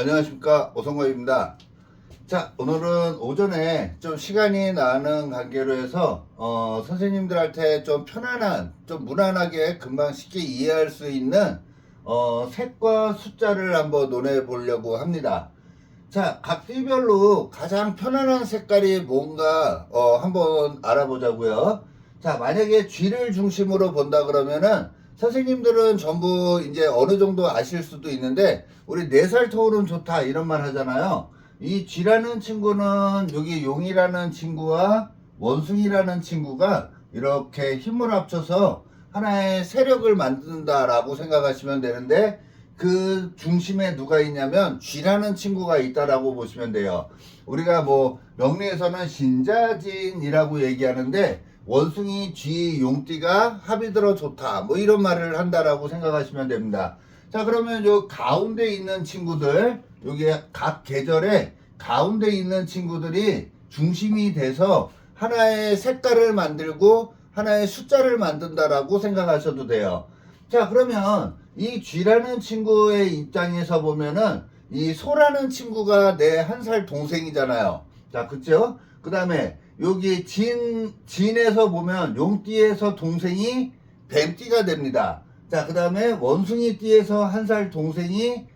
안녕하십니까, 오성거입니다. 자, 오늘은 오전에 좀 시간이 나는 관계로 해서 선생님들한테 좀 편안한, 좀 무난하게 금방 쉽게 이해할 수 있는 색과 숫자를 한번 논해 보려고 합니다. 자, 각 띠별로 가장 편안한 색깔이 뭔가 한번 알아보자고요. 자, 만약에 쥐를 중심으로 본다 그러면은 선생님들은 전부 이제 어느 정도 아실 수도 있는데, 우리 4살 터울은 좋다 이런 말 하잖아요. 이 쥐라는 친구는 여기 용이라는 친구와 원숭이라는 친구가 이렇게 힘을 합쳐서 하나의 세력을 만든다라고 생각하시면 되는데, 그 중심에 누가 있냐면 쥐라는 친구가 있다라고 보시면 돼요. 우리가 뭐 명리에서는 신자진이라고 얘기하는데, 원숭이, 쥐, 용띠가 합이 들어 좋다 뭐 이런 말을 한다라고 생각하시면 됩니다. 자, 그러면 요 가운데 있는 친구들, 여기 각 계절에 가운데 있는 친구들이 중심이 돼서 하나의 색깔을 만들고 하나의 숫자를 만든다라고 생각하셔도 돼요. 자, 그러면 이 쥐라는 친구의 입장에서 보면은 이 소라는 친구가 내 1살 동생이잖아요. 자, 그쵸? 그 다음에 여기 진에서 보면 용띠에서 동생이 뱀띠가 됩니다. 자, 그 다음에 원숭이띠에서 1살 동생이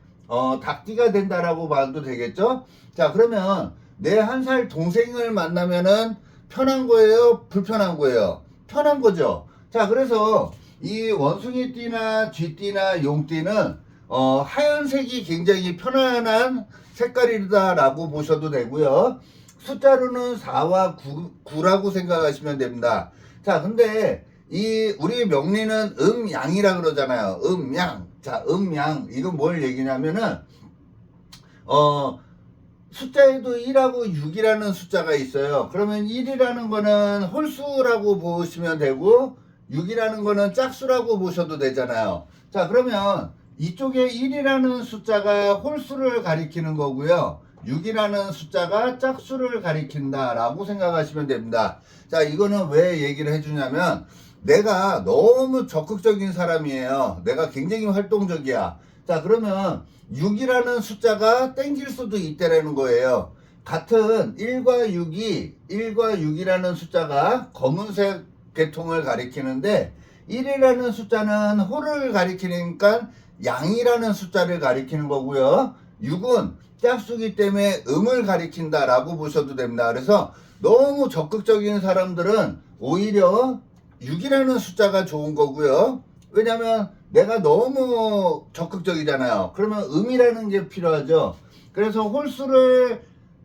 닭띠가 된다라고 봐도 되겠죠? 자, 그러면 내 1살 동생을 만나면은 편한 거예요? 불편한 거예요? 편한 거죠. 자, 그래서 이 원숭이띠나 쥐띠나 용띠는 하얀색이 굉장히 편안한 색깔이다라고 보셔도 되고요. 숫자로는 4와 9라고 생각하시면 됩니다. 자, 근데 이 우리 명리는 음양이라 그러잖아요. 음양. 자, 음양. 이건 뭘 얘기냐면은 숫자에도 1하고 6이라는 숫자가 있어요. 그러면 1이라는 거는 홀수라고 보시면 되고 6이라는 거는 짝수라고 보셔도 되잖아요. 자, 그러면 이쪽에 1이라는 숫자가 홀수를 가리키는 거고요. 6이라는 숫자가 짝수를 가리킨다 라고 생각하시면 됩니다. 자, 이거는 왜 얘기를 해주냐면, 내가 너무 적극적인 사람이에요. 내가 굉장히 활동적이야. 자, 그러면 6이라는 숫자가 땡길 수도 있다라는 거예요. 같은 1과 6이라는 숫자가 검은색 계통을 가리키는데, 1이라는 숫자는 호를 가리키니까 양이라는 숫자를 가리키는 거고요. 6은 짝수기 때문에 음을 가리킨다 라고 보셔도 됩니다. 그래서 너무 적극적인 사람들은 오히려 6이라는 숫자가 좋은 거고요. 왜냐면 내가 너무 적극적이잖아요. 그러면 음이라는 게 필요하죠. 그래서 홀수를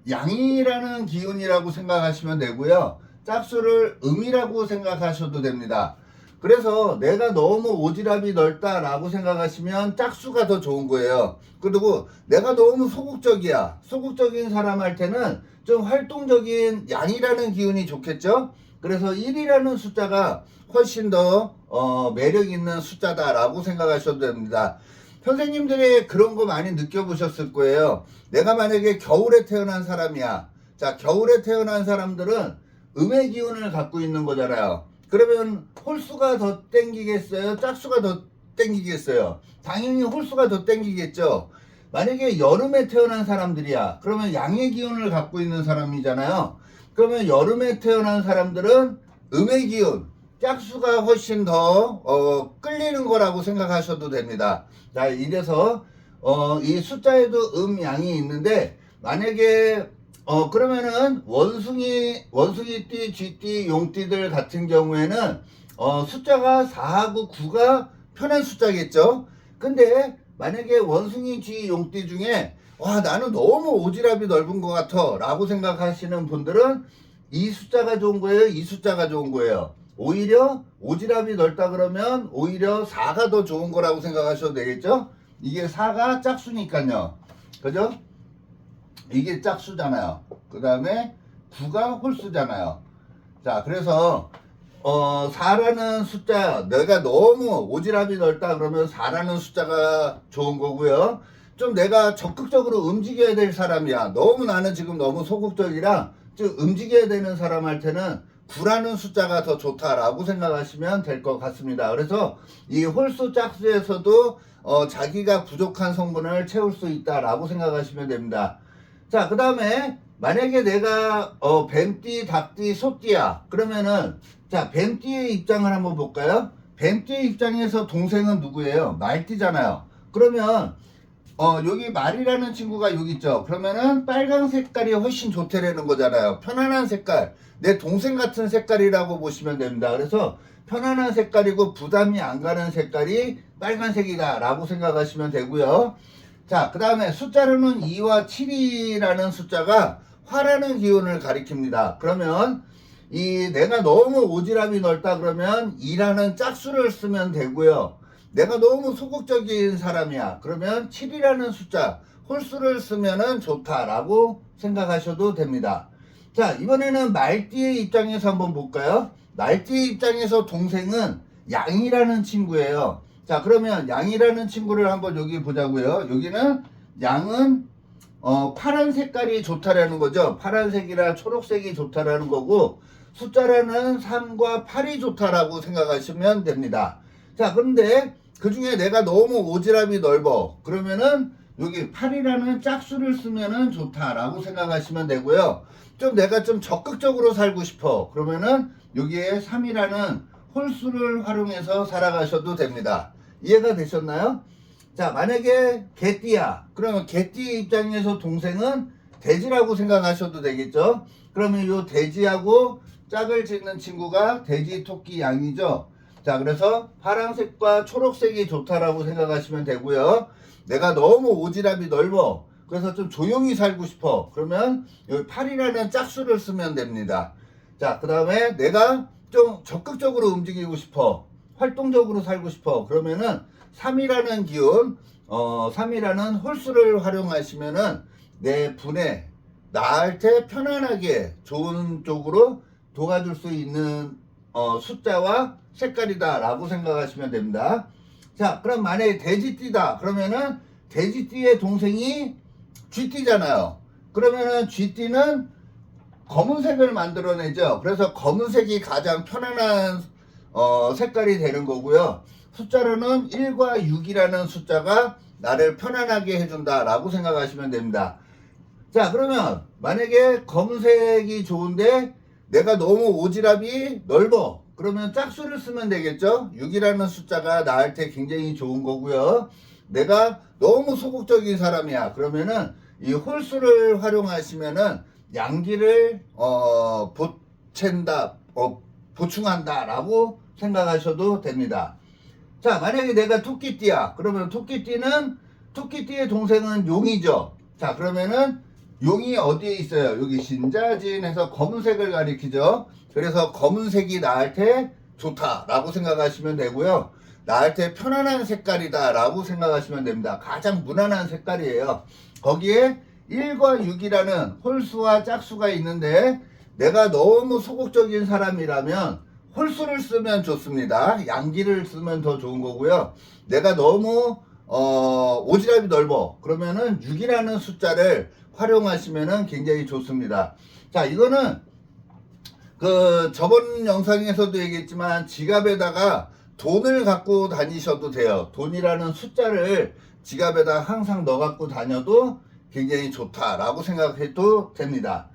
양이라는 기운이라고 생각하시면 되고요. 짝수를 음이라고 생각하셔도 됩니다. 그래서 내가 너무 오지랖이 넓다라고 생각하시면 짝수가 더 좋은 거예요. 그리고 내가 너무 소극적이야. 소극적인 사람 할 때는 좀 활동적인 양이라는 기운이 좋겠죠? 그래서 1이라는 숫자가 훨씬 더 매력 있는 숫자다라고 생각하셔도 됩니다. 선생님들이 그런 거 많이 느껴보셨을 거예요. 내가 만약에 겨울에 태어난 사람이야. 자, 겨울에 태어난 사람들은 음의 기운을 갖고 있는 거잖아요. 그러면 홀수가 더 땡기겠어요? 짝수가 더 땡기겠어요? 당연히 홀수가 더 땡기겠죠. 만약에 여름에 태어난 사람들이야. 그러면 양의 기운을 갖고 있는 사람이잖아요. 그러면 여름에 태어난 사람들은 음의 기운, 짝수가 훨씬 더 끌리는 거라고 생각하셔도 됩니다. 자, 이래서 이 숫자에도 양이 있는데, 만약에 그러면은 원숭이띠, 쥐띠, 용띠들 같은 경우에는 숫자가 4하고 9가 편한 숫자겠죠. 근데 만약에 원숭이, 쥐, 용띠 중에 와, 나는 너무 오지랖이 넓은 것 같아 라고 생각하시는 분들은 이 숫자가 좋은 거예요? 이 숫자가 좋은 거예요? 오히려 오지랖이 넓다 그러면 오히려 4가 더 좋은 거라고 생각하셔도 되겠죠. 이게 4가 짝수니까요. 그죠? 이게 짝수잖아요. 그 다음에 9가 홀수잖아요. 자, 그래서 4라는 숫자, 내가 너무 오지랖이 넓다 그러면 4라는 숫자가 좋은 거고요. 좀 내가 적극적으로 움직여야 될 사람이야. 너무 나는 지금 너무 소극적이라 좀 움직여야 되는 사람 할 때는 9라는 숫자가 더 좋다라고 생각하시면 될 것 같습니다. 그래서 이 홀수 짝수에서도 자기가 부족한 성분을 채울 수 있다라고 생각하시면 됩니다. 자, 그 다음에 만약에 내가 뱀띠, 닭띠, 소띠야. 그러면은 자, 뱀띠의 입장을 한번 볼까요? 뱀띠의 입장에서 동생은 누구예요? 말띠잖아요. 그러면 여기 말이라는 친구가 여기 있죠. 그러면은 빨간 색깔이 훨씬 좋다라는 거잖아요. 편안한 색깔, 내 동생 같은 색깔이라고 보시면 됩니다. 그래서 편안한 색깔이고 부담이 안 가는 색깔이 빨간색이다 라고 생각하시면 되고요. 자, 그 다음에 숫자로는 2와 7이라는 숫자가 화라는 기운을 가리킵니다. 그러면 내가 너무 오지랖이 넓다 그러면 2라는 짝수를 쓰면 되고요. 내가 너무 소극적인 사람이야. 그러면 7이라는 숫자, 홀수를 쓰면은 좋다라고 생각하셔도 됩니다. 자, 이번에는 말띠의 입장에서 한번 볼까요? 말띠의 입장에서 동생은 양이라는 친구예요. 자, 그러면 양이라는 친구를 한번 여기 보자고요. 여기는 양은 파란 색깔이 좋다라는 거죠. 파란색이라 초록색이 좋다라는 거고, 숫자라는 3과 8이 좋다라고 생각하시면 됩니다. 자, 그런데 그 중에 내가 너무 오지랖이 넓어. 그러면은 여기 8이라는 짝수를 쓰면은 좋다라고 생각하시면 되고요. 좀 내가 좀 적극적으로 살고 싶어. 그러면은 여기에 3이라는 홀수를 활용해서 살아가셔도 됩니다. 이해가 되셨나요? 자, 만약에 개띠야. 그러면 개띠 입장에서 동생은 돼지라고 생각하셔도 되겠죠. 그러면 이 돼지하고 짝을 짓는 친구가 돼지, 토끼, 양이죠. 자, 그래서 파란색과 초록색이 좋다라고 생각하시면 되고요. 내가 너무 오지랖이 넓어. 그래서 좀 조용히 살고 싶어. 그러면 여기 8이라는 짝수를 쓰면 됩니다. 자, 그 다음에 내가 좀 적극적으로 움직이고 싶어. 활동적으로 살고 싶어. 그러면은 3이라는 기운, 3이라는 홀수를 활용하시면은 내 분에 나한테 편안하게 좋은 쪽으로 도와줄 수 있는 숫자와 색깔이다 라고 생각하시면 됩니다. 자, 그럼 만약에 돼지띠다 그러면은 돼지띠의 동생이 쥐띠잖아요. 그러면은 쥐띠는 검은색을 만들어내죠. 그래서 검은색이 가장 편안한 색깔이 되는 거고요. 숫자로는 1과 6이라는 숫자가 나를 편안하게 해준다 라고 생각하시면 됩니다. 자, 그러면 만약에 검은색이 좋은데 내가 너무 오지랖이 넓어. 그러면 짝수를 쓰면 되겠죠. 6이라는 숫자가 나한테 굉장히 좋은 거고요. 내가 너무 소극적인 사람이야. 그러면은 이 홀수를 활용하시면은 양기를 보충한다 라고 생각하셔도 됩니다. 자, 만약에 내가 토끼띠야. 그러면 토끼띠의 동생은 용이죠. 자, 그러면은 용이 어디에 있어요? 여기 신자진에서 검은색을 가리키죠. 그래서 검은색이 나한테 좋다라고 생각하시면 되고요. 나한테 편안한 색깔이다라고 생각하시면 됩니다. 가장 무난한 색깔이에요. 거기에 1과 6이라는 홀수와 짝수가 있는데 내가 너무 소극적인 사람이라면 홀수를 쓰면 좋습니다. 양기를 쓰면 더 좋은 거고요. 내가 너무 오지랖이 넓어. 그러면은 6이라는 숫자를 활용하시면은 굉장히 좋습니다. 자, 이거는 저번 영상에서도 얘기했지만 지갑에다가 돈을 갖고 다니셔도 돼요. 돈이라는 숫자를 지갑에다 항상 넣어 갖고 다녀도 굉장히 좋다라고 생각해도 됩니다.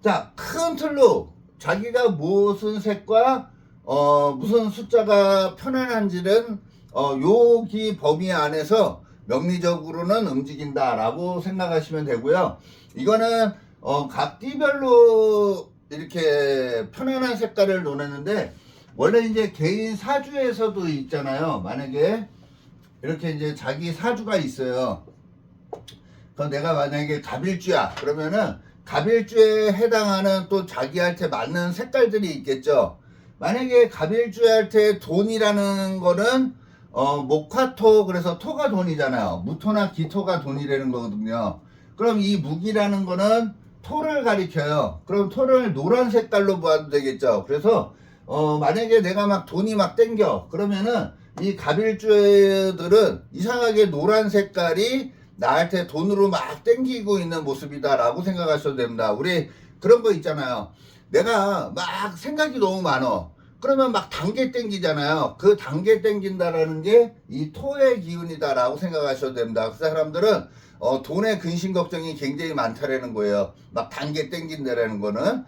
자, 큰 틀로 자기가 무슨 색과 무슨 숫자가 편안한지는 여기 범위 안에서 명리적으로는 움직인다라고 생각하시면 되고요. 이거는 각 띠별로 이렇게 편안한 색깔을 노렸는데 원래 이제 개인 사주에서도 있잖아요. 만약에 이렇게 이제 자기 사주가 있어요. 그럼 내가 만약에 갑일주야. 그러면은 갑일주에 해당하는 또 자기한테 맞는 색깔들이 있겠죠. 만약에 갑일주한테 돈이라는 거는 목화토, 그래서 토가 돈이잖아요. 무토나 기토가 돈이라는 거거든요. 그럼 이 묵이라는 거는 토를 가리켜요. 그럼 토를 노란 색깔로 봐도 되겠죠. 그래서 만약에 내가 막 돈이 막 땡겨. 그러면은 이 갑일주들은 이상하게 노란 색깔이 나한테 돈으로 막 땡기고 있는 모습이다 라고 생각하셔도 됩니다. 우리 그런 거 있잖아요. 내가 막 생각이 너무 많어. 그러면 막 단계 땡기잖아요. 그 단계 땡긴다라는 게 이 토의 기운이다라고 생각하셔도 됩니다. 그 사람들은 돈의 근심 걱정이 굉장히 많다라는 거예요. 막 단계 땡긴다라는 거는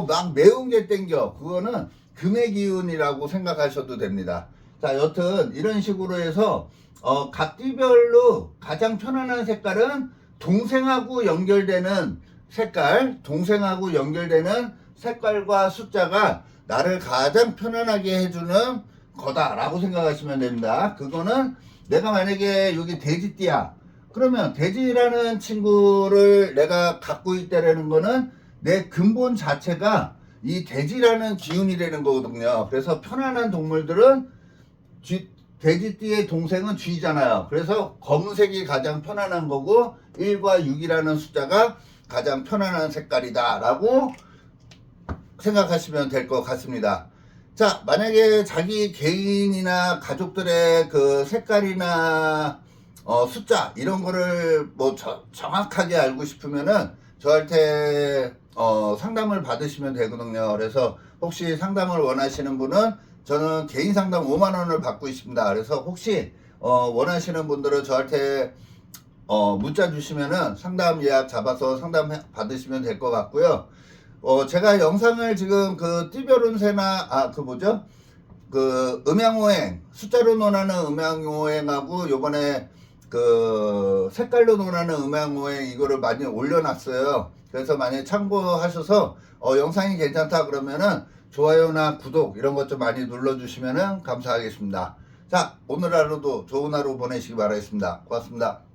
막 매운 게 땡겨. 그거는 금의 기운이라고 생각하셔도 됩니다. 자, 여튼 이런 식으로 해서 각 띠별로 가장 편안한 색깔은 동생하고 연결되는 색깔, 동생하고 연결되는 색깔과 숫자가 나를 가장 편안하게 해주는 거다라고 생각하시면 됩니다. 그거는 내가 만약에 여기 돼지띠야. 그러면 돼지라는 친구를 내가 갖고 있다라는 거는 내 근본 자체가 이 돼지라는 기운이라는 거거든요. 그래서 편안한 동물들은 돼지띠의 동생은 쥐잖아요. 그래서 검은색이 가장 편안한 거고 1과 6이라는 숫자가 가장 편안한 색깔이다 라고 생각하시면 될 것 같습니다. 자, 만약에 자기 개인이나 가족들의 그 색깔이나 숫자 이런 거를 뭐 정확하게 알고 싶으면은 저한테 상담을 받으시면 되거든요. 그래서 혹시 상담을 원하시는 분은 저는 개인 상담 5만 원을 받고 있습니다. 그래서 혹시 원하시는 분들은 저한테 문자 주시면은 상담 예약 잡아서 상담 받으시면 될 것 같고요. 제가 영상을 지금 그 띠별 운세나 그 뭐죠? 그 음양오행 숫자로 논하는 음양오행하고 요번에 그 색깔로 논하는 음양오행 이거를 많이 올려놨어요. 그래서 많이 참고하셔서 영상이 괜찮다 그러면은 좋아요나 구독 이런 것 좀 많이 눌러주시면은 감사하겠습니다. 자, 오늘 하루도 좋은 하루 보내시기 바라겠습니다. 고맙습니다.